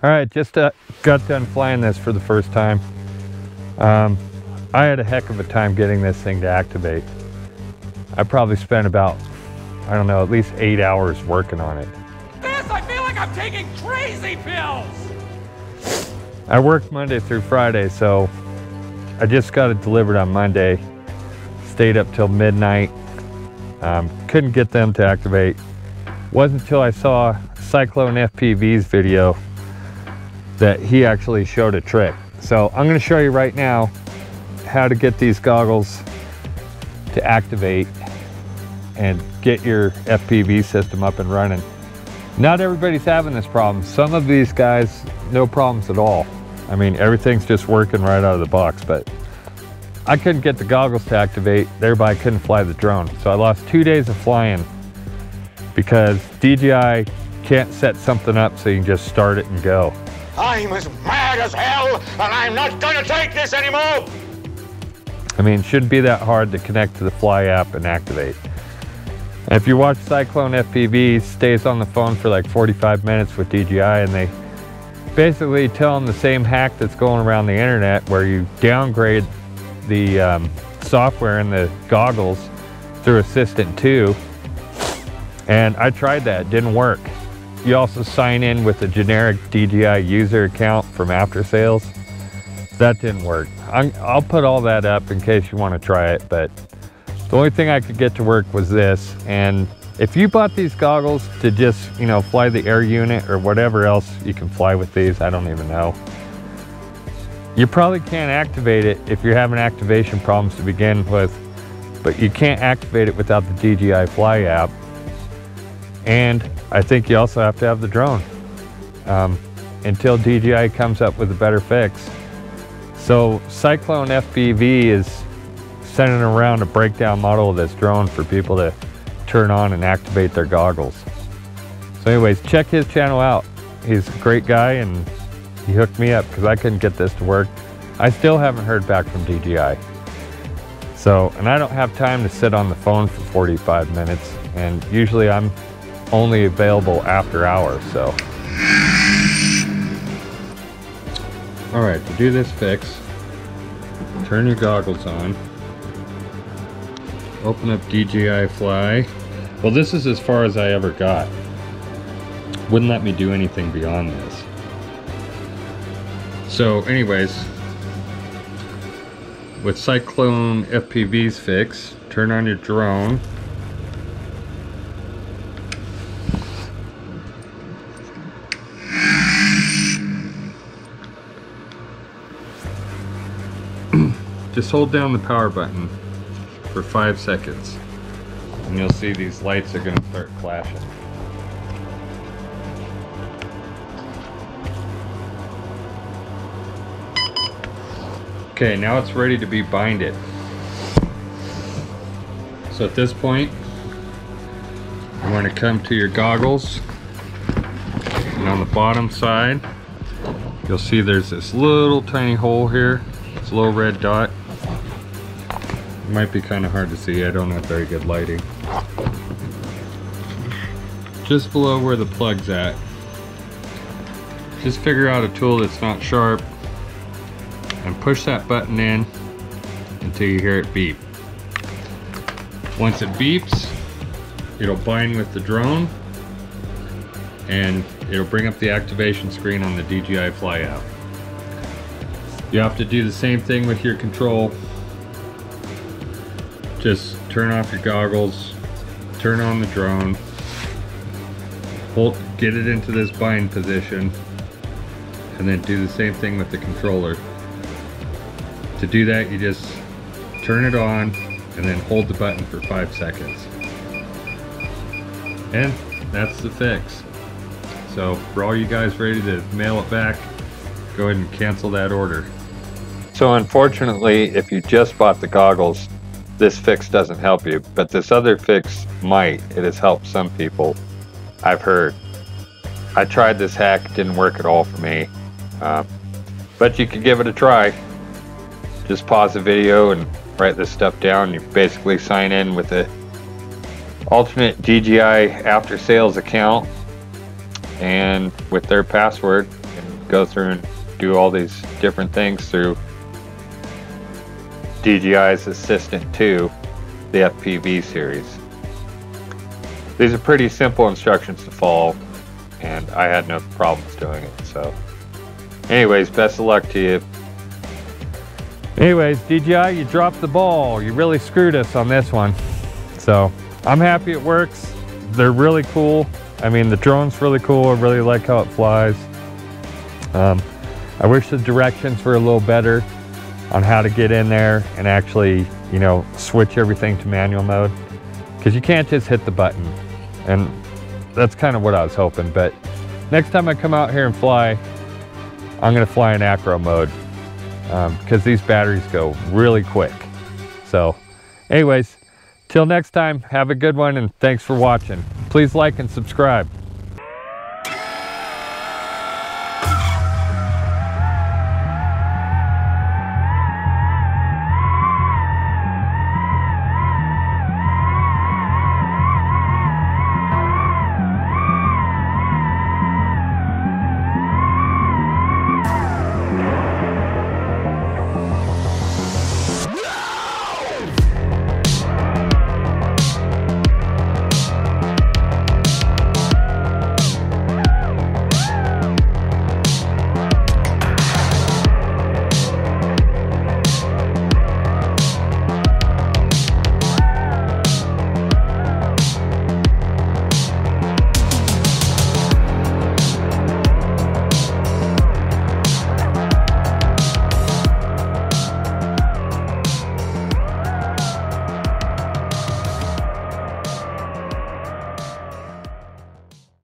All right, just got done flying this for the first time. I had a heck of a time getting this thing to activate. I probably spent about, I don't know, at least 8 hours working on it. I feel like I'm taking crazy pills! I worked Monday through Friday, so I just got it delivered on Monday. Stayed up till midnight. Couldn't get them to activate. Wasn't until I saw Cyclone FPV's video that he actually showed a trick. So I'm going to show you right now how to get these goggles to activate and get your FPV system up and running. Not everybody's having this problem. Some of these guys, no problems at all. I mean, everything's just working right out of the box, but I couldn't get the goggles to activate, thereby I couldn't fly the drone. So I lost 2 days of flying because DJI can't set something up so you can just start it and go. I'm as mad as hell, and I'm not gonna take this anymore! I mean, it shouldn't be that hard to connect to the Fly app and activate. And if you watch Cyclone FPV, he stays on the phone for like 45 minutes with DJI, and they basically tell him the same hack that's going around the internet where you downgrade the software in the goggles through Assistant 2. And I tried that, it didn't work. You also sign in with a generic DJI user account from after sales. That didn't work. I'll put all that up in case you want to try it, but the only thing I could get to work was this. And if you bought these goggles to just, you know, fly the air unit or whatever else you can fly with these, I don't even know. You probably can't activate it if you're having activation problems to begin with, but you can't activate it without the DJI Fly app. And I think you also have to have the drone until DJI comes up with a better fix. So Cyclone FPV is sending around a breakdown model of this drone for people to turn on and activate their goggles. So anyways, check his channel out. He's a great guy and he hooked me up because I couldn't get this to work. I still haven't heard back from DJI. So, and I don't have time to sit on the phone for 45 minutes, and usually I'm only available after hours, so. All right, to do this fix, turn your goggles on, open up DJI Fly. Well, this is as far as I ever got. Wouldn't let me do anything beyond this. So anyways, with Cyclone FPV's fix, turn on your drone. Just hold down the power button for 5 seconds and you'll see these lights are going to start flashing. Okay, now it's ready to be binded. So at this point, you want to come to your goggles, and on the bottom side, you'll see there's this little tiny hole here. It's a little red dot. It might be kind of hard to see, I don't have very good lighting. Just below where the plug's at. Just figure out a tool that's not sharp and push that button in until you hear it beep. Once it beeps, it'll bind with the drone and it'll bring up the activation screen on the DJI Fly app. You have to do the same thing with your control. Just turn off your goggles, turn on the drone, get it into this bind position, and then do the same thing with the controller. To do that, you just turn it on and then hold the button for 5 seconds. And that's the fix. So for all you guys ready to mail it back, go ahead and cancel that order. So unfortunately, if you just bought the goggles, this fix doesn't help you, but this other fix might. It has helped some people, I've heard. I tried this hack, it didn't work at all for me. But you could give it a try. Just pause the video and write this stuff down. You basically sign in with the alternate DJI after sales account and with their password, and go through and do all these different things through DJI's Assistant 2, the FPV series. These are pretty simple instructions to follow, and I had no problems doing it. So anyways, best of luck to you. Anyways, DJI, you dropped the ball. You really screwed us on this one. So I'm happy it works. They're really cool. I mean, the drone's really cool. I really like how it flies. I wish the directions were a little better on how to get in there and actually, you know, switch everything to manual mode, because you can't just hit the button. And that's kind of what I was hoping. But next time I come out here and fly, I'm going to fly in acro mode, because these batteries go really quick. So anyways, till next time, have a good one, and thanks for watching. Please like and subscribe.